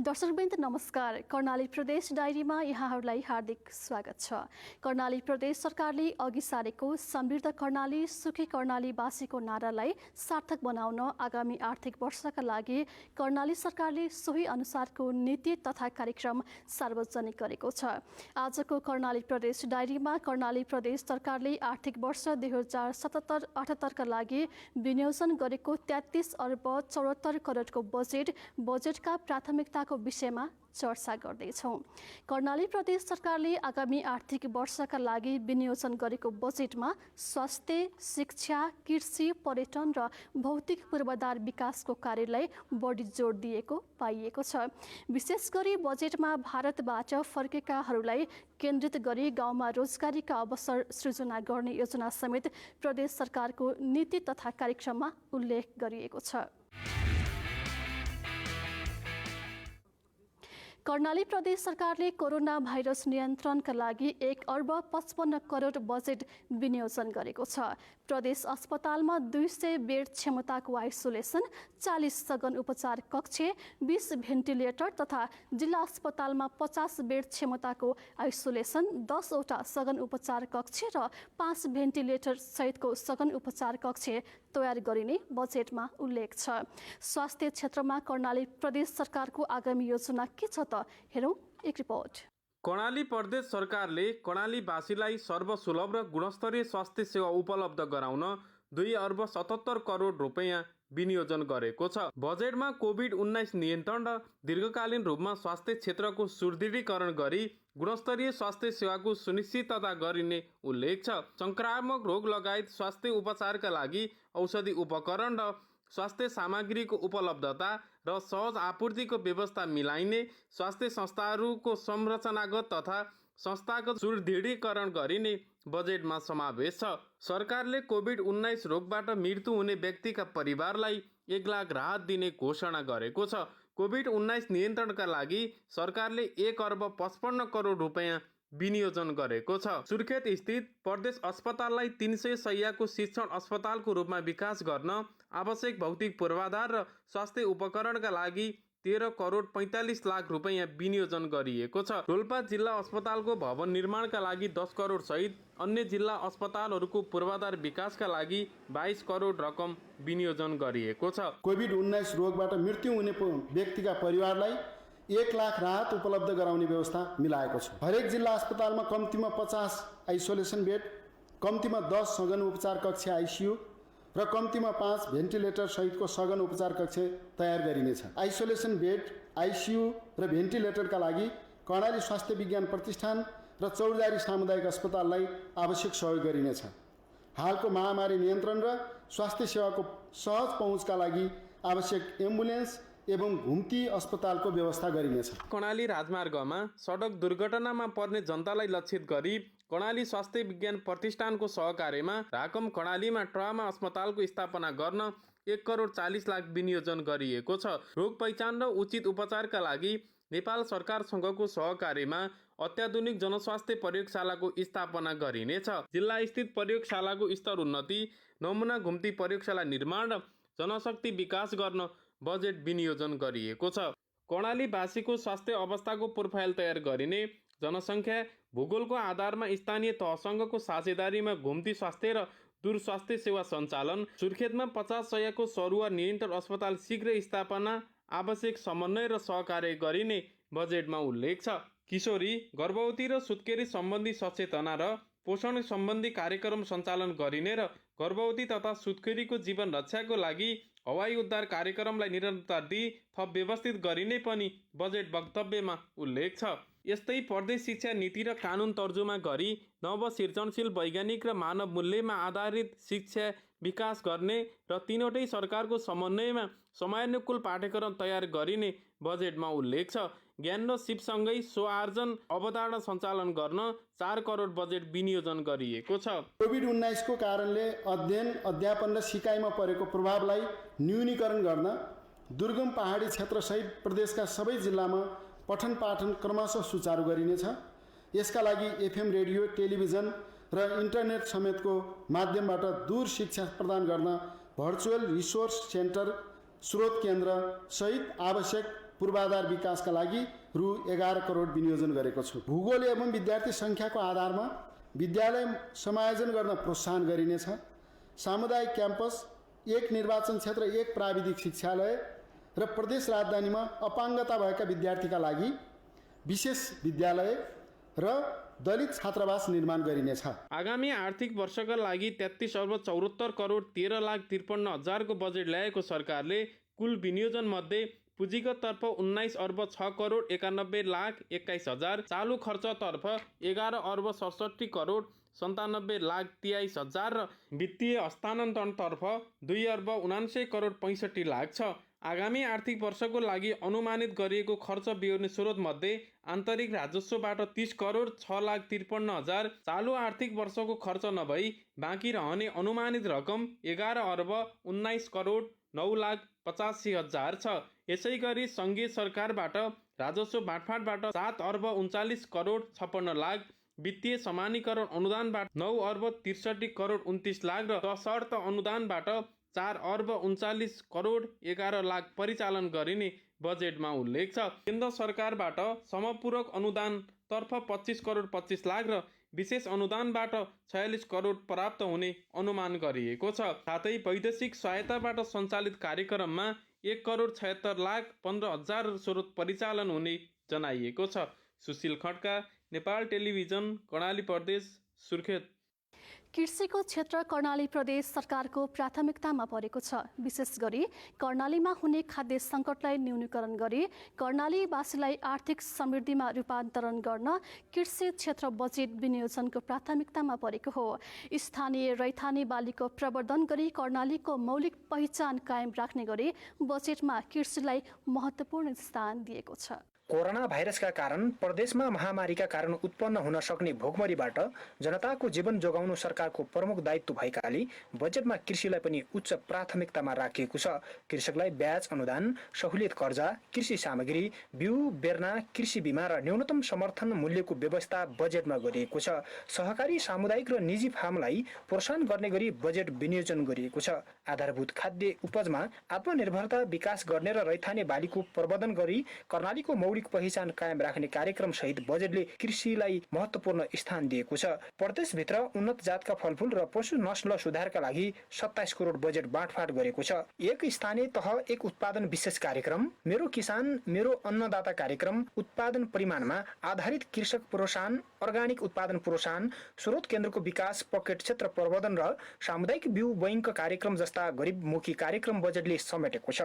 दर्शकवृन्द नमस्कार। कर्णाली प्रदेश डायरीमा यहाँहरूलाई हार्दिक स्वागत छ। कर्णाली प्रदेश सरकारले अघि सारेको समृद्ध कर्णाली सुखी कर्णालीवासीको नारालाई सार्थक बनाउन आगामी आर्थिक वर्षका लागि कर्णाली सरकारले सोही अनुसारको नीति तथा कार्यक्रम सार्वजनिक गरेको छ। आजको कर्णाली प्रदेश डायरीमा कर्णाली प्रदेश सरकारले आर्थिक वर्ष 2077-78 का लागि विनियोजन गरेको 33 अर्ब 74 करोडको बजेटका प्राथमिकताको विषयमा चर्चा गर्दैछौँ। कर्णाली प्रदेश सरकारले आगामी आर्थिक वर्षका लागि विनियोजन गरेको बजेटमा स्वास्थ्य, शिक्षा, कृषि, पर्यटन र भौतिक पूर्वाधार विकासको कार्यलाई बढी जोड दिएको पाइएको छ। विशेष गरी बजेटमा भारतबाट फर्केकाहरूलाई केन्द्रित गरी गाउँमा रोजगारीका अवसर सृजना गर्ने योजना समेत प्रदेश सरकारको नीति तथा कार्यक्रममा उल्लेख गरिएको छ। कर्णाली प्रदेश सरकारले कोरोना भाइरस नियन्त्रणका लागि 1 अर्ब 55 करोड बजेट विनियोजन गरेको छ। प्रदेश अस्पतालमा 200 बेड क्षमताको आइसोलेसन, 40 सघन उपचार कक्ष, 20 भेन्टिलेटर तथा जिल्ला अस्पतालमा 50 बेड क्षमताको आइसोलेसन, 10 वटा सघन उपचार कक्ष र 5 भेन्टिलेटर सहितको सघन उपचार कक्ष तयार गरिने बजेटमा उल्लेख छ। स्वास्थ्य क्षेत्रमा कर्णाली प्रदेश सरकारको आगामी योजना के छ त हेरौँ एक रिपोर्ट। कर्णाली प्रदेश सरकारले कर्णालीवासीलाई सर्वसुलभ र गुणस्तरीय स्वास्थ्य सेवा उपलब्ध गराउन 2 अर्ब 77 करोड रुपैयाँ विनियोजन गरेको छ। बजेटमा कोभिड-19 नियन्त्रण र दीर्घकालीन रूपमा स्वास्थ्य क्षेत्रको सुदृढीकरण गरी गुणस्तरीय स्वास्थ्य सेवाको सुनिश्चितता गरिने उल्लेख छ। संक्रामक रोग लगायत स्वास्थ्य उपचारका लागि औषधि उपकरण र स्वास्थ्य सामग्रीको उपलब्धता र सहज आपूर्तिको व्यवस्था मिलाइने, स्वास्थ्य संस्थाहरूको संरचनागत तथा संस्थागत सुदृढीकरण गरिने बजेटमा समावेश छ। सरकारले कोभिड-19 रोगबाट मृत्यु हुने व्यक्तिका परिवारलाई 1 लाख राहत दिने घोषणा गरेको छ। कोभिड-19 नियन्त्रणका लागि सरकारले 1 अर्ब 55 करोड रुपैयाँ विनियोजन गरेको छ। सुर्खेत स्थित प्रदेश अस्पताललाई 300 शय्याको शिक्षण अस्पतालको रूपमा विकास गर्न आवश्यक भौतिक पूर्वाधार र स्वास्थ्य उपकरणका लागि 13 करोड 45 लाख रुपैयाँ विनियोजन गरिएको छ। रोल्पा जिल्ला अस्पतालको भवन निर्माणका लागि 10 करोड सहित अन्य जिल्ला अस्पतालहरूको पूर्वाधार विकासका लागि 22 करोड रकम विनियोजन गरिएको छ। कोभिड-19 रोगबाट मृत्यु हुने व्यक्तिका परिवारलाई 1 लाख राहत उपलब्ध गराउने व्यवस्था मिलाएको छ। हरेक जिल्ला अस्पतालमा कम्तीमा 50 आइसोलेसन बेड, कम्तीमा 10 सघन उपचार कक्ष आइसियु र कम्तीमा 5 भेन्टिलेटर सहितको सघन उपचार कक्ष तयार गरिनेछ। आइसोलेसन बेड, आइसियु र भेन्टिलेटरका लागि कर्णाली स्वास्थ्य विज्ञान प्रतिष्ठान र चौरजारी सामुदायिक अस्पताललाई आवश्यक सहयोग गरिनेछ। हालको महामारी नियन्त्रण र स्वास्थ्य सेवाको सहज पहुँचका लागि आवश्यक एम्बुलेन्स एवं घुम्ती अस्पतालको व्यवस्था गरिनेछ। कर्णाली राजमार्गमा सडक दुर्घटनामा पर्ने जनतालाई लक्षित गरी कर्णाली स्वास्थ्य विज्ञान प्रतिष्ठानको सहकार्यमा राकम कर्णालीमा ट्रमा अस्पतालको स्थापना गर्न 1 करोड 40 लाख विनियोजन गरिएको छ। रोग पहिचान र उचित उपचारका लागि नेपाल सरकारसँगको सहकार्यमा अत्याधुनिक जनस्वास्थ्य प्रयोगशालाको स्थापना गरिनेछ। जिल्ला स्थित प्रयोगशालाको स्तर उन्नति, नमुना घुम्ती प्रयोगशाला निर्माण र जनशक्ति विकास गर्न बजेट विनियोजन गरिएको छ। कर्णालीवासीको स्वास्थ्य अवस्थाको प्रोफाइल तयार गरिने, जनसङ्ख्या भूगोलको आधारमा स्थानीय तहसँगको साझेदारीमा घुम्ती स्वास्थ्य र दूर स्वास्थ्य सेवा सञ्चालन, सुर्खेतमा 50 शय्याको सरुवा निरन्तर अस्पताल शीघ्र स्थापना, आवश्यक समन्वय र सहकार्य गरिने बजेटमा उल्लेख छ। किशोरी, गर्भवती र सुत्केरी सम्बन्धी सचेतना र पोषण सम्बन्धी कार्यक्रम सञ्चालन गरिने र गर्भवती तथा सुत्केरीको जीवन रक्षाको लागि हवाई उद्धार कार्यक्रमलाई निरन्तरता दिई थप व्यवस्थित गरिने पनि बजेट वक्तव्यमा उल्लेख छ। यस्तै प्रदेश शिक्षा नीति र कानुन तर्जुमा गरी नव सृजनशील वैज्ञानिक र मानव मूल्यमा आधारित शिक्षा विकास गर्ने र तीनवटै सरकारको समन्वयमा समयानुकूल पाठ्यक्रम तयार गरिने बजेटमा उल्लेख छ। ज्ञान र सिपसँगै स्वआर्जन अवधारणा सञ्चालन गर्न 4 करोड बजेट विनियोजन गरिएको छ। कोभिड-19 को कारणले अध्ययन, अध्यापन र सिकाइमा परेको प्रभावलाई न्यूनीकरण गर्न दुर्गम पहाडी क्षेत्रसहित प्रदेशका सबै जिल्लामा पठन पाठन क्रमशः सुचारू गरिनेछ। यसका लागि एफएम रेडियो, टेलिभिजन र इन्टरनेट समेतको माध्यमबाट दूर शिक्षा प्रदान गर्न भर्चुअल रिसोर्स सेन्टर, स्रोत केन्द्र सहित आवश्यक पूर्वाधार विकासका लागि रु 11 करोड विनियोजन गरेको छु। भूगोल एवं विद्यार्थी सङ्ख्याको आधारमा विद्यालय समायोजन गर्न प्रोत्साहन गरिनेछ। सामुदायिक क्याम्पस, 1 निर्वाचन क्षेत्र 1 प्राविधिक शिक्षालय र प्रदेश राजधानीमा अपाङ्गता भएका विद्यार्थीका लागि विशेष विद्यालय र दलित छात्रावास निर्माण गरिनेछ। आगामी आर्थिक वर्षका लागि 33 अर्ब 74 करोड 13,53,000 को बजेट ल्याएको सरकारले कुल विनियोजन मध्ये पुँजीगत तर्फ 19 अर्ब 6 करोड 91,21,000, चालू खर्चतर्फ 11 अर्ब 67 करोड 97,23,000 र वित्तीय हस्तान्तरणतर्फ 2 अर्ब 79 करोड 65 लाख छ। आगामी आर्थिक वर्षको लागि अनुमानित गरिएको खर्च बेहोर्ने स्रोत मध्ये आन्तरिक राजस्वबाट 30 करोड 6,53,000, चालू आर्थिक वर्षको खर्च नभई बाँकी रहने अनुमानित रकम 11 अर्ब 19 करोड 9,85,000 छ। यसै गरी सङ्घीय सरकारबाट राजस्व बाँडफाँडबाट 7 अर्ब 39 करोड 56 लाख, वित्तीय समानीकरण अनुदानबाट 9 अर्ब 63 करोड 29 लाख र सशर्त अनुदानबाट 4 अर्ब 39 करोड 11 लाख परिचालन गरिने बजेटमा उल्लेख छ। केन्द्र सरकारबाट समपूरक अनुदान तर्फ 25 करोड 25 लाख र विशेष अनुदानबाट 46 करोड प्राप्त हुने अनुमान गरिएको छ। साथै वैदेशिक सहायताबाट सञ्चालित कार्यक्रममा 1 करोड 76 लाख 15,000 स्रोत परिचालन हुने जनाइएको छ। सुशील खड्का, नेपाल टेलिभिजन, कर्णाली प्रदेश, सुर्खेत। कृषिको क्षेत्र कर्णाली प्रदेश सरकारको प्राथमिकतामा परेको छ। विशेष गरी कर्णालीमा हुने खाद्य सङ्कटलाई न्यूनीकरण गरी कर्णालीवासीलाई आर्थिक समृद्धिमा रूपान्तरण गर्न कृषि क्षेत्र बजेट विनियोजनको प्राथमिकतामा परेको हो। स्थानीय रैथाने बालीको प्रवर्धन गरी कर्णालीको मौलिक पहिचान कायम राख्ने गरी बजेटमा कृषिलाई महत्त्वपूर्ण स्थान दिएको छ। कोरोना भाइरसका कारण प्रदेशमा महामारीका कारण उत्पन्न हुन सक्ने भोकमरीबाट जनताको जीवन जोगाउनु सरकारको प्रमुख दायित्व भएकाले बजेटमा कृषिलाई पनि उच्च प्राथमिकतामा राखिएको छ। कृषकलाई ब्याज अनुदान, सहुलियत कर्जा, कृषि सामग्री, बिउ बेर्ना, कृषि बीमा र न्यूनतम समर्थन मूल्यको व्यवस्था बजेटमा गरिएको छ। सहकारी, सामुदायिक र निजी फार्मलाई प्रोत्साहन गर्ने गरी बजेट विनियोजन गरिएको छ। आधारभूत खाद्य उपजमा आत्मनिर्भरता विकास गर्ने र रैथाने बालीको प्रवर्धन गरी कर्णालीको मौलिक पहिचान कायम राख्ने कार्यक्रम सहित बजेटले कृषिलाई महत्त्वपूर्ण स्थान दिएको छ। प्रदेशभित्र उन्नत जातका फलफूल र पशु नस्ल सुधारका लागि 27 करोड बजेट बाँडफाँड गरेको छ। एक स्थानीय तह एक उत्पादन विशेष कार्यक्रम, मेरो किसान मेरो अन्नदाता कार्यक्रम, उत्पादन परिमाणमा आधारित कृषक प्रोत्साहन, अर्गानिक उत्पादन प्रोत्साहन, स्रोत केन्द्रको विकास, पकेट क्षेत्र प्रवर्धन र सामुदायिक बिउ बैंक कार्यक्रम जस्ता गरिबमुखी कार्यक्रम बजेटले समेटेको छ।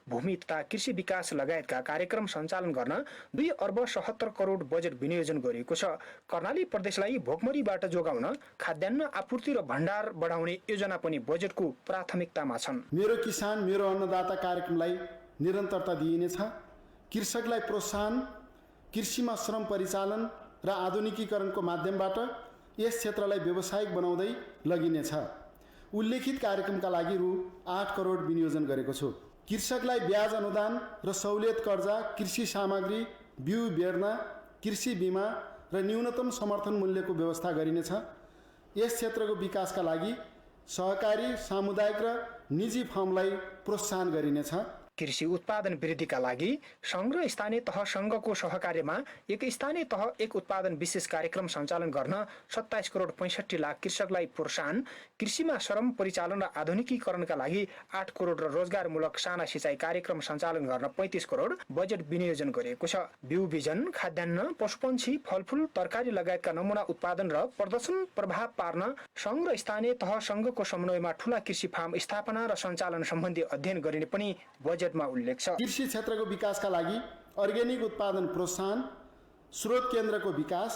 भूमि तथा कृषि विकास लगायतका कार्यक्रम सञ्चालन गर्न 2 अर्ब 77 करोड बजेट विनियोजन गरिएको छ। कर्णाली प्रदेशलाई भोकमरीबाट जोगाउन खाद्यान्न आपूर्ति र भण्डार बढाउने योजना पनि बजेटको प्राथमिकतामा छन्। मेरो किसान मेरो अन्नदाता कार्यक्रमलाई निरन्तरता दिइनेछ। कृषकलाई प्रोत्साहन, कृषिमा श्रम परिचालन र आधुनिकीकरणको माध्यमबाट यस क्षेत्रलाई व्यावसायिक बनाउँदै लगिनेछ। उल्लेखित कार्यक्रमका लागि रु 8 करोड विनियोजन गरेको छु। कृषकलाई ब्याज अनुदान र सहुलियत कर्जा, कृषि सामग्री, बिउ बेर्ना, कृषि बीमा र न्यूनतम समर्थन मूल्यको व्यवस्था गरिनेछ। यस क्षेत्रको विकासका लागि सहकारी, सामुदायिक र निजी फार्मलाई प्रोत्साहन गरिनेछ। कृषि उत्पादन वृद्धिका लागि सङ्घ र स्थानीय तह सङ्घको सहकार्यमा एक स्थानीय तह एक उत्पादन विशेष कार्यक्रम सञ्चालन गर्न 27 करोड 65 लाख कृषकलाई प्रोत्साहन, कृषिमा श्रम परिचालन र आधुनिकीकरणका लागि 8 करोड र रोजगारमूलक साना सिँचाइ कार्यक्रम सञ्चालन गर्न 35 करोड बजेट विनियोजन गरिएको छ। बिउ बिजन, खाद्यान्न, पशुपन्छी, फलफूल, तरकारी लगायतका नमुना उत्पादन र प्रदर्शन प्रभाव पार्न सङ्घ र स्थानीय तह सङ्घको समन्वयमा ठूला कृषि फार्म स्थापना र सञ्चालन सम्बन्धी अध्ययन गरिने पनि बजेटमा उल्लेख छ। कृषि क्षेत्रको विकासका लागि अर्ग्यानिक उत्पादन प्रोत्साहन, स्रोत केन्द्रको विकास,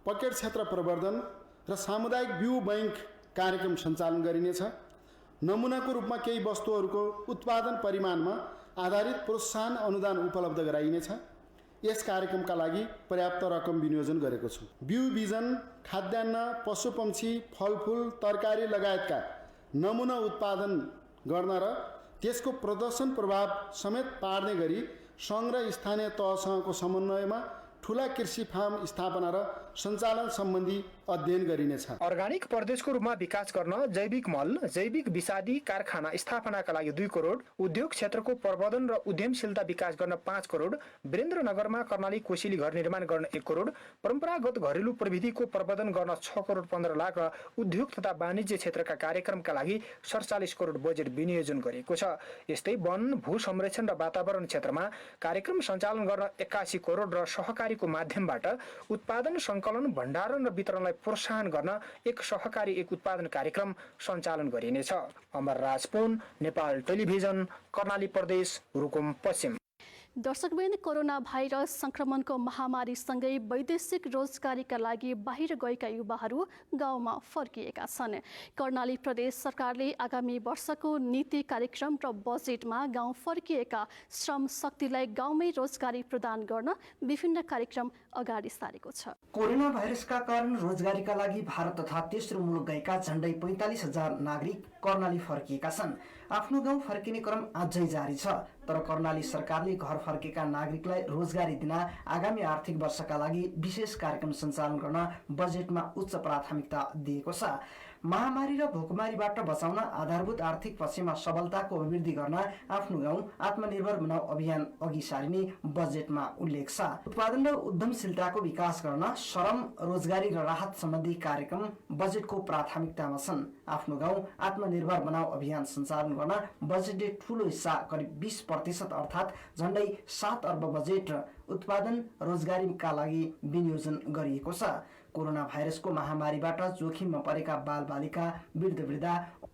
पकेट क्षेत्र प्रवर्धन र सामुदायिक बिउ बैंक कार्यक्रम सञ्चालन गरिनेछ। नमुनाको रूपमा केही वस्तुहरूको उत्पादन परिमाणमा आधारित प्रोत्साहन अनुदान उपलब्ध गराइनेछ। यस कार्यक्रमका लागि पर्याप्त रकम विनियोजन गरेको छु। बिउ बिजन, खाद्यान्न, पशुपन्छी, फलफूल, तरकारी लगायतका नमुना उत्पादन गर्न र त्यसको प्रदर्शन प्रभाव समेत पार्ने गरी सङ्घ र स्थानीय तहसँगको समन्वयमा ठूला कृषि फार्म स्थापना र सञ्चालन सम्बन्धी अध्ययन गरिनेछ। अर्गानिक प्रदेशको रूपमा विकास गर्न जैविक मल, जैविक विषादी कारखाना स्थापनाका लागि 2 करोड, उद्योग क्षेत्रको प्रवर्धन र उद्यमशीलता विकास गर्न 5 करोड, वीरेन्द्रनगरमा कर्णाली कोसेली घर निर्माण गर्न 1 करोड, परम्परागत घरेलु प्रविधिको प्रवर्धन गर्न 6 करोड 15 लाख र उद्योग तथा वाणिज्य क्षेत्रका कार्यक्रमका लागि 47 करोड बजेट विनियोजन गरिएको छ। यस्तै वन, भू संरक्षण र वातावरण क्षेत्रमा कार्यक्रम सञ्चालन गर्न 81 करोड र सहकारीको माध्यमबाट उत्पादन, सङ्कलन, भण्डारण र वितरणलाई प्रोत्साहन गर्न एक सहकारी एक उत्पादन कार्यक्रम सञ्चालन गरिनेछ। अमर राजपुन, नेपाल टेलिभिजन, कर्णाली प्रदेश, रुकुम पश्चिम। दर्शकबिन, कोरोना भाइरस संक्रमणको महामारीसँगै वैदेशिक रोजगारीका लागि बाहिर गएका युवाहरू गाउँमा फर्किएका छन्। कर्णाली प्रदेश सरकारले आगामी वर्षको नीति कार्यक्रम र बजेटमा गाउँ फर्किएका श्रम शक्तिलाई गाउँमै रोजगारी प्रदान गर्न विभिन्न कार्यक्रम अगाडि सारेको छ। कोरोना भाइरसका कारण रोजगारीका लागि भारत तथा तेस्रो मुलुक गएका झण्डै 45,000 नागरिक कर्णाली फर्किएका छन्। आफ्नो गाउँ फर्किने क्रम अझै जारी छ, तर कर्णाली सरकारले घर फर्केका नागरिकलाई रोजगारी दिन आगामी आर्थिक वर्षका लागि विशेष कार्यक्रम सञ्चालन गर्न बजेटमा उच्च प्राथमिकता दिएको छ। महामारी र भोकमारीबाट बचाउन आधारभूत आर्थिक पक्षमा सबलताको अभिवृद्धि गर्न आफ्नो गाउँ आत्मनिर्भर बनाऊ अभियान अघि सारिने बजेटमा उल्लेख छ। उत्पादन र उद्यमशीलताको विकास गर्न श्रम, रोजगारी र राहत सम्बन्धी कार्यक्रम बजेटको प्राथमिकतामा छन्। आफ्नो गाउँ आत्मनिर्भर बनाऊ अभियान सञ्चालन गर्न बजेटले ठूलो हिस्सा करिब 20% अर्थात् झण्डै 7 अर्ब बजेट उत्पादन रोजगारीका लागि विनियोजन गरिएको छ। कोरोना भाइरसको महामारीबाट जोखिममा परेका बालबालिका, वृद्ध,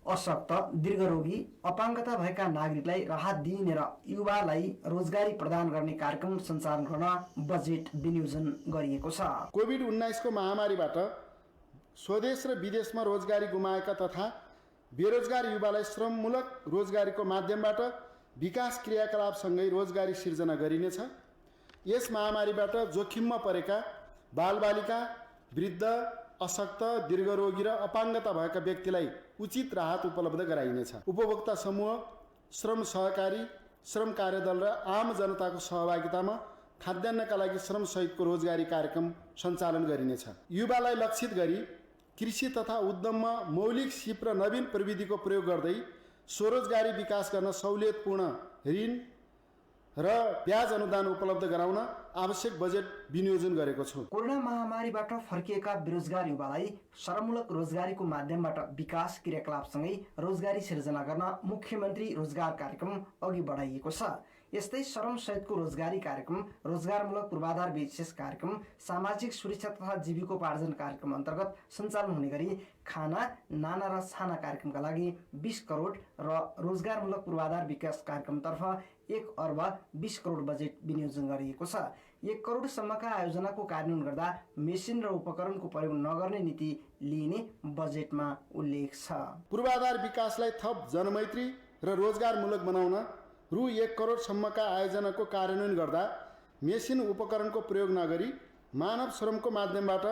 अशक्त, दीर्घरोगी, अपाङ्गता भएका नागरिकलाई राहत दिइने र युवालाई रोजगारी प्रदान गर्ने कार्यक्रम सञ्चालन गर्न बजेट विनियोजन गरिएको छ। कोभिड-19 को महामारीबाट स्वदेश र विदेशमा रोजगारी गुमाएका तथा बेरोजगार युवालाई श्रममूलक रोजगारीको माध्यमबाट विकास क्रियाकलापसँगै रोजगारी सिर्जना गरिनेछ। यस महामारीबाट जोखिममा परेका बालबालिका, वृद्ध, अशक्त, दीर्घरोगी र अपाङ्गता भएका व्यक्तिलाई उचित राहत उपलब्ध गराइनेछ। उपभोक्ता समूह, श्रम सहकारी, श्रम कार्यदल र आम जनताको सहभागितामा खाद्यान्नका लागि श्रम सहितको रोजगारी कार्यक्रम सञ्चालन गरिनेछ। युवालाई लक्षित गरी कृषि तथा उद्यममा मौलिक सिप र नवीन प्रविधिको प्रयोग गर्दै स्वरोजगारी विकास गर्न सहुलियतपूर्ण ऋण र ब्याज अनुदान उपलब्ध गराउन आवश्यक बजेट विनियोजन गरेको छु। कोरोना महामारीबाट फर्किएका बेरोजगार युवालाई श्रममूलक रोजगारीको माध्यमबाट विकास क्रियाकलापसँगै रोजगारी सिर्जना गर्न मुख्यमन्त्री रोजगार कार्यक्रम अघि बढाइएको छ। यस्तै श्रम सहितको रोजगारी कार्यक्रम, रोजगारमूलक पूर्वाधार विशेष कार्यक्रम, सामाजिक सुरक्षा तथा जीविकोपार्जन कार्यक्रम अन्तर्गत सञ्चालन हुने गरी खाना, नाना र छाना कार्यक्रमका लागि 20 करोड र रोजगारमूलक पूर्वाधार विकास कार्यक्रमतर्फ 1 अर्ब 20 करोड बजेट विनियोजन गरिएको छ। 1 करोडसम्मका आयोजनाको कार्यान्वयन गर्दा मेसिन र उपकरणको प्रयोग नगर्ने नीति लिइने बजेटमा उल्लेख छ। पूर्वाधार विकासलाई थप जनमैत्री र रोजगारमूलक बनाउन रु 1 करोडसम्मका आयोजनाको कार्यान्वयन गर्दा मेसिन उपकरणको प्रयोग नगरी मानव श्रमको माध्यमबाट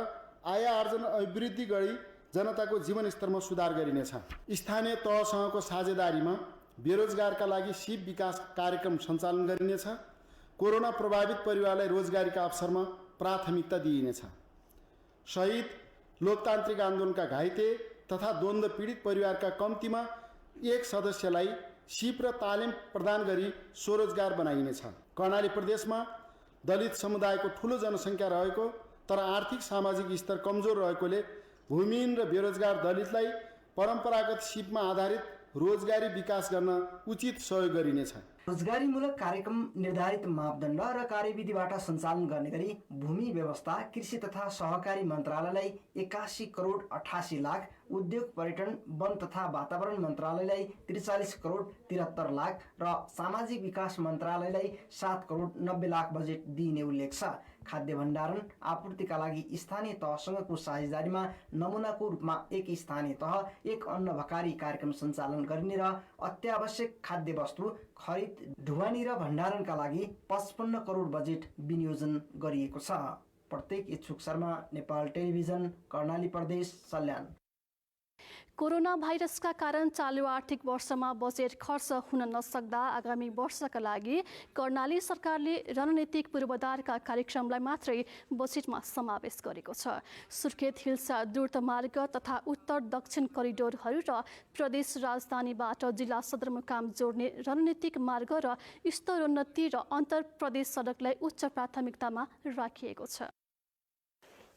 आय आर्जन अभिवृद्धि गरी जनताको जीवनस्तरमा सुधार गरिनेछ। स्थानीय तहसँगको साझेदारीमा बेरोजगारका लागि सिप विकास कार्यक्रम सञ्चालन गरिनेछ। कोरोना प्रभावित परिवारलाई रोजगारीका अवसरमा प्राथमिकता दिइनेछ। शहीद, लोकतान्त्रिक आन्दोलनका घाइते तथा द्वन्द्व पीडित परिवारका कम्तीमा 1 सदस्यलाई सिप र तालिम प्रदान गरी स्वरोजगार बनाइनेछ। कर्णाली प्रदेशमा दलित समुदायको ठूलो जनसङ्ख्या रहेको तर आर्थिक सामाजिक स्तर कमजोर रहेकोले भूमिहीन र बेरोजगार दलितलाई परम्परागत सिपमा आधारित रोजगारी विकास गर्न उचित सहयोग गरिनेछ। रोजगारीमूलक कार्यक्रम निर्धारित मापदण्ड र कार्यविधिबाट सञ्चालन गर्ने गरी भूमि व्यवस्था, कृषि तथा सहकारी मन्त्रालयलाई 81 करोड 88 लाख, उद्योग पर्यटन, वन तथा वातावरण मन्त्रालयलाई 43 करोड 73 लाख र सामाजिक विकास मन्त्रालयलाई 7 करोड 90 लाख बजेट दिइने उल्लेख छ। खाद्य भण्डारण आपूर्तिका लागि स्थानीय तहसँगको साझेदारीमा नमुनाको रूपमा 1 स्थानीय तह 1 अन्न भकारी कार्यक्रम सञ्चालन गरिने र अत्यावश्यक खाद्य वस्तु खरिद, ढुवानी र भण्डारणका लागि 55 करोड बजेट विनियोजन गरिएको छ। प्रत्येक इच्छुक शर्मा, नेपाल टेलिभिजन, कर्णाली प्रदेश, सल्यान। कोरोना भाइरसका कारण चालु आर्थिक वर्षमा बजेट खर्च हुन नसक्दा आगामी वर्षका लागि कर्णाली सरकारले रणनीतिक पूर्वाधारका कार्यक्रमलाई मात्रै बजेटमा समावेश गरेको छ। सुर्खेत हिल्सा द्रुत मार्ग तथा उत्तर दक्षिण करिडोरहरू र प्रदेश राजधानीबाट जिल्ला सदरमुकाम जोड्ने रणनीतिक मार्ग र स्तरोन्नति र अन्तर प्रदेश सडकलाई उच्च प्राथमिकतामा राखिएको छ।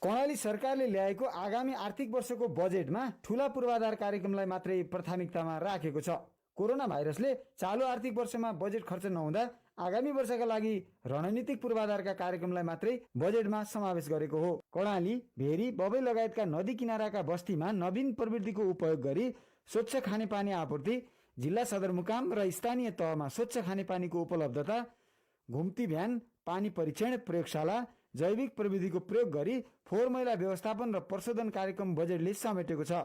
कर्णाली सरकारले ल्याएको आगामी आर्थिक वर्षको बजेटमा ठूला पूर्वाधार कार्यक्रमलाई मात्रै प्राथमिकतामा राखेको छ। कोरोना भाइरसले चालु आर्थिक वर्षमा बजेट खर्च नहुँदा आगामी वर्षका लागि रणनीतिक पूर्वाधारका कार्यक्रमलाई मात्रै बजेटमा समावेश गरेको हो। कर्णाली, भेरी, बबई लगायतका नदी किनाराका बस्तीमा नवीन प्रविधिको उपयोग गरी स्वच्छ खानेपानी आपूर्ति, जिल्ला सदरमुकाम र स्थानीय तहमा स्वच्छ खानेपानीको उपलब्धता, घुम्ती भ्यान, पानी परीक्षण प्रयोगशाला, जैविक प्रविधिको प्रयोग गरी फोहोर मैला व्यवस्थापन र प्रशोधन कार्यक्रम बजेटले समेटेको छ।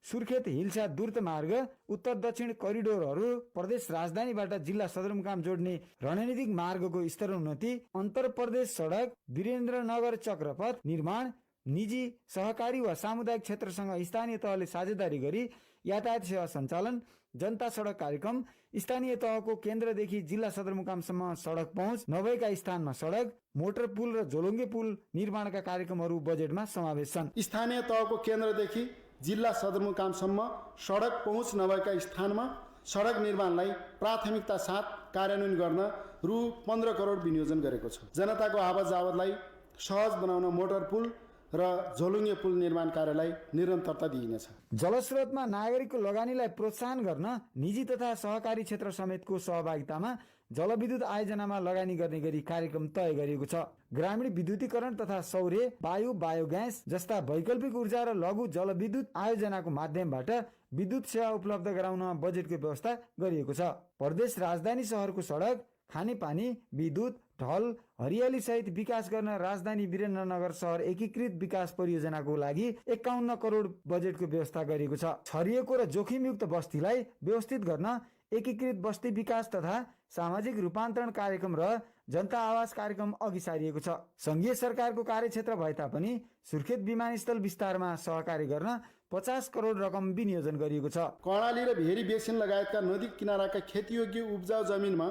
सुर्खेत हिल्सा द्रुत मार्ग, उत्तर दक्षिण करिडोरहरू, प्रदेश राजधानीबाट जिल्ला सदरमुकाम जोड्ने रणनीतिक मार्गको स्तरोन्नति, अन्तर प्रदेश सडक, वीरेन्द्रनगर चक्रपथ निर्माण, निजी, सहकारी वा सामुदायिक क्षेत्रसँग स्थानीय तहले साझेदारी गरी यातायात सेवा सञ्चालन, जनता सडक कार्यक्रम, स्थानीय तहको केन्द्रदेखि जिल्ला सदरमुकामसम्म सडक पहुँच नभएका स्थानमा सडक, मोटर पुल र झोलुङ्गे पुल निर्माणका कार्यक्रमहरू बजेटमा समावेश छन्। स्थानीय तहको केन्द्रदेखि जिल्ला सदरमुकामसम्म सडक पहुँच नभएका स्थानमा सडक निर्माणलाई प्राथमिकता साथ कार्यान्वयन गर्न रु 15 करोड विनियोजन गरेको छ। जनताको आवत जावतलाई सहज बनाउन मोटर पुल र झोलुङ्गे पुल निर्माण कार्यलाई निरन्तरता दिइनेछ। जलस्रोतमा नागरिकको लगानीलाई प्रोत्साहन गर्न निजी तथा सहकारी क्षेत्र समेतको सहभागितामा जलविद्युत आयोजनामा लगानी गर्ने गरी कार्यक्रम तय गरिएको छ। ग्रामीण विद्युतीकरण तथा सौर्य, वायु, बायोग्यास जस्ता वैकल्पिक ऊर्जा र लघु जलविद्युत आयोजनाको माध्यमबाट विद्युत सेवा उपलब्ध गराउन बजेटको व्यवस्था गरिएको छ। प्रदेश राजधानी सहरको सडक, खानेपानी, विद्युत, ढल, हरियाली सहित विकास गर्न राजधानी वीरेन्द्रनगर सहर एकीकृत विकास परियोजनाको लागि 51 करोड बजेटको व्यवस्था गरिएको छ। छरिएको र जोखिमयुक्त बस्तीलाई व्यवस्थित गर्न एकीकृत बस्ती विकास तथा सामाजिक रूपान्तरण कार्यक्रम र जनता आवास कार्यक्रम अघि सारिएको छ। संघीय सरकारको कार्यक्षेत्र भए तापनि सुर्खेत विमानस्थल विस्तारमा सहकार्य गर्न 50 करोड रकम विनियोजन गरिएको छ। कर्णाली र भेरी बेसिन लगायतका नदी किनाराका खेतीयोग्य उब्जाउ जमिनमा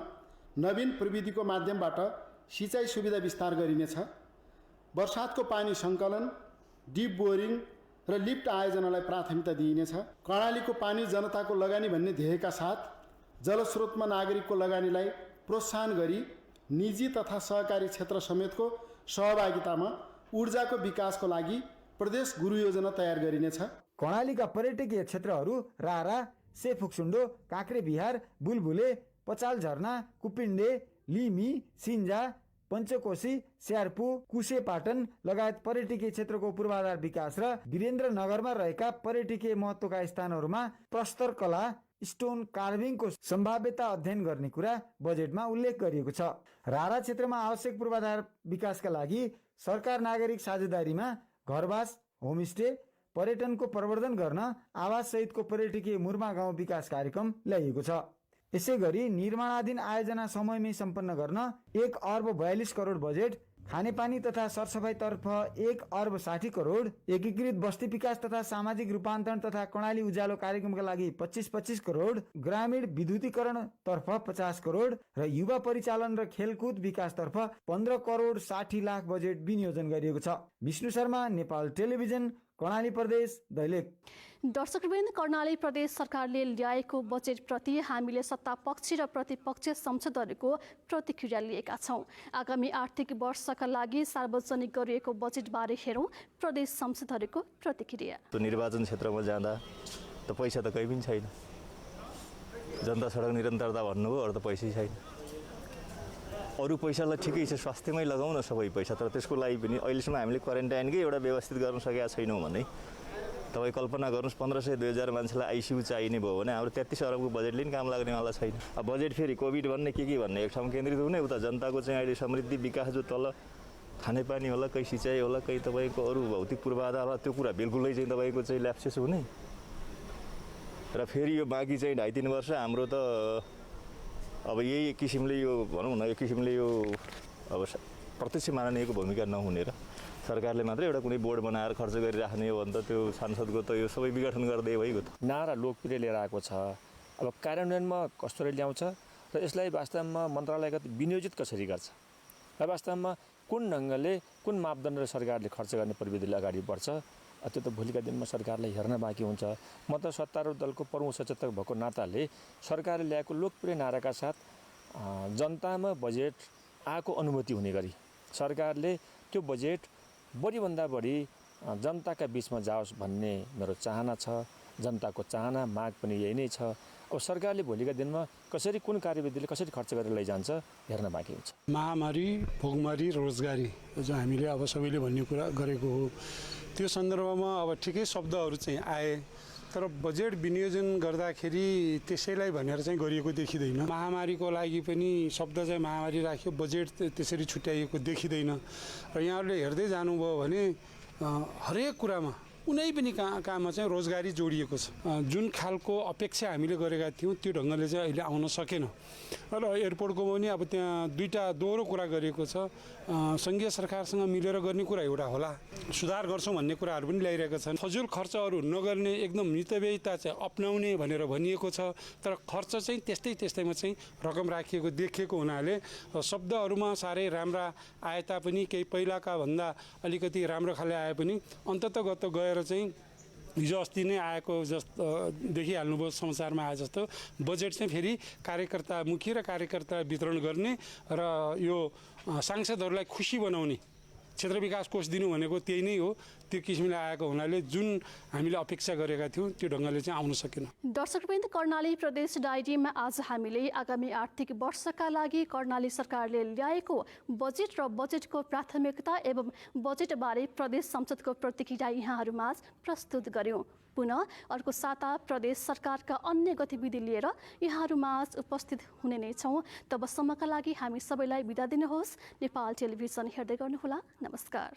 नवीन प्रविधिको माध्यमबाट सिँचाइ सुविधा विस्तार गरिनेछ। वर्षातको पानी सङ्कलन, डिप बोरिङ र लिफ्ट आयोजनालाई प्राथमिकता दिइनेछ। कर्णालीको पानी जनताको लगानी भन्ने ध्येयका साथ जलस्रोतमा नागरिकको लगानीलाई प्रोत्साहन गरी निजी तथा सहकारी क्षेत्र समेतको सहभागितामा ऊर्जाको विकासको लागि प्रदेश गुरु योजना तयार गरिनेछ। कर्णालीका पर्यटकीय क्षेत्रहरू रारा, सेफुक्सुन्डो, काँक्रे बिहार, बुलबुले, पचाल झरना, कुपिण्डे, लिमी, सिन्जा, पञ्चकोशी, स्यार्पु, कुशेपाटन लगायत पर्यटकीय क्षेत्रको पूर्वाधार विकास र वीरेन्द्रनगरमा रहेका पर्यटकीय महत्त्वका स्थानहरूमा प्रस्तर कला, स्टोन कार्भिङको सम्भाव्यता अध्ययन गर्ने कुरा बजेटमा उल्लेख गरिएको छ। रारा क्षेत्रमा आवश्यक पूर्वाधार विकासका लागि सरकार नागरिक साझेदारीमा घरवास, होमस्टे, पर्यटनको प्रवर्धन गर्न आवास सहितको पर्यटकीय मुर्मा गाउँ विकास कार्यक्रम ल्याइएको छ। यसै गरी निर्माणाधीन आयोजना समयमै सम्पन्न गर्न 1 अर्ब 42 करोड बजेट, खानेपानी तथा सरसफाइतर्फ 1 अर्ब 60 करोड, एकीकृत बस्ती विकास तथा सामाजिक रूपान्तरण तथा कर्णाली उज्यालो कार्यक्रमका लागि 25-25 करोड, ग्रामीण विद्युतीकरणतर्फ 50 करोड र युवा परिचालन र खेलकुद विकासतर्फ 15 करोड 60 लाख बजेट विनियोजन गरिएको छ। विष्णु शर्मा, नेपाल टेलिभिजन, कर्णाली प्रदेश, दैलेख। दर्शकवृन्द, कर्णाली प्रदेश सरकारले ल्याएको बजेटप्रति हामीले सत्तापक्ष र प्रतिपक्ष संसदहरूको प्रतिक्रिया लिएका छौँ। आगामी आर्थिक वर्षका लागि सार्वजनिक गरिएको बजेटबारे हेरौँ प्रदेश संसदहरूको प्रतिक्रिया। निर्वाचन क्षेत्रमा जाँदा त पैसा त कहीँ पनि छैन। जनता सडक निरन्तरता भन्नुभयो, अरू त पैसै छैन। अरू पैसालाई ठिकै छ, स्वास्थ्यमै लगाउँ न सबै पैसा, तर त्यसको लागि पनि अहिलेसम्म हामीले क्वारेन्टाइनकै एउटा व्यवस्थित गर्न सकेका छैनौँ भने तपाईँ कल्पना गर्नुहोस् 1500-2000 मान्छेलाई आइसियु चाहिने भयो भने हाम्रो 33 अरबको बजेटले पनि काम लाग्नेवाला छैन। अब बजेट फेरि कोभिड भन्ने के भन्ने एक ठाउँ केन्द्रित हुने, उता जनताको चाहिँ अहिले समृद्धि विकास जो तल खानेपानी होला, कहीँ सिँचाइ होला, कहीँ तपाईँको अरू भौतिक पूर्वाधार होला, त्यो कुरा बिल्कुलै चाहिँ तपाईँको चाहिँ ल्याप्सेस हुने। र फेरि यो बाँकी चाहिँ 2.5-3 वर्ष हाम्रो त अब यही किसिमले यो भनौँ न, यो किसिमले यो अब प्रत्यक्ष माननीयको भूमिका नहुने र सरकारले मात्रै एउटा कुनै बोर्ड बनाएर खर्च गरिराख्ने हो भने त त्यो सांसदको त यो सबै विघटन गर्दै भइगयो त। नारा लोकप्रिय लिएर आएको छ, अब कार्यान्वयनमा कसरी ल्याउँछ र यसलाई वास्तवमा मन्त्रालयगत विनियोजित कसरी गर्छ र वास्तवमा कुन ढङ्गले कुन मापदण्डले सरकारले खर्च गर्ने प्रविधिले अगाडि बढ्छ, त्यो त भोलिका दिनमा सरकारलाई हेर्न बाँकी हुन्छ। म त सत्तारूढ दलको प्रमुख सचेतक भएको नाताले सरकारले ल्याएको लोकप्रिय नाराका साथ जनतामा बजेट आएको अनुभूति हुने गरी सरकारले त्यो बजेट बढीभन्दा बढी जनताका बिचमा जाओस् भन्ने मेरो चाहना छ। जनताको चाहना माग पनि यही नै छ। अब सरकारले भोलिका दिनमा कसरी कुन कार्यविधिले कसरी खर्च गरेर लैजान्छ हेर्न बाँकी हुन्छ। महामारी, भोकमरी, रोजगारी जो हामीले अब सबैले भन्ने कुरा गरेको हो, त्यो सन्दर्भमा अब ठिकै शब्दहरू चाहिँ आए, तर बजेट विनियोजन गर्दाखेरि त्यसैलाई भनेर चाहिँ गरिएको देखिँदैन। महामारीको लागि पनि शब्द चाहिँ महामारी राख्यो, बजेट त्यसरी छुट्याइएको देखिँदैन। र यहाँहरूले हेर्दै जानुभयो भने हरेक कुरामा कुनै पनि काममा चाहिँ रोजगारी जोडिएको छ। जुन खालको अपेक्षा हामीले गरेका थियौँ त्यो ढङ्गले चाहिँ अहिले आउन सकेन। र एयरपोर्टको पनि अब त्यहाँ दुईवटा दोहोरो कुरा गरिएको छ। सङ्घीय सरकारसँग मिलेर गर्ने कुरा एउटा होला, सुधार गर्छौँ भन्ने कुराहरू पनि ल्याइरहेका छन्। फजुल खर्चहरू नगर्ने, एकदम मितव्ययिता चाहिँ अपनाउने भनेर भनिएको छ, तर खर्च चाहिँ त्यस्तैमा चाहिँ रकम राखिएको देखिएको हुनाले शब्दहरूमा साह्रै राम्रा आए तापनि केही पहिलाका भन्दा अलिकति राम्रो खाले आए पनि अन्ततगत गएर चाहिँ हिजो अस्ति नै आएको जस्तो देखिहाल्नुभयो, समाचारमा आए जस्तो बजेट चाहिँ फेरि कार्यकर्तामुखी र कार्यकर्ता वितरण गर्ने र यो सांसदहरूलाई खुसी बनाउने क्षेत्र विकास कोष दिनु भनेको त्यही नै हो। त्यो किसिमले आएको हुनाले जुन हामीले अपेक्षा गरेका थियौँ त्यो ढङ्गले चाहिँ आउन सकेन। दर्शकवृन्द, कर्णाली प्रदेश डायरीमा आज हामीले आगामी आर्थिक वर्षका लागि कर्णाली सरकारले ल्याएको बजेट र बजेटको प्राथमिकता एवं बजेटबारे प्रदेश संसदको प्रतिक्रिया यहाँहरूमाझ प्रस्तुत गर्यौँ। पुनः अर्को साता प्रदेश सरकारका अन्य गतिविधि लिएर यहाँहरूमाझ उपस्थित हुने नै छौँ। तबसम्मका लागि हामी सबैलाई बिदा दिनुहोस्। नेपाल टेलिभिजन हेर्दै गर्नुहोला। नमस्कार।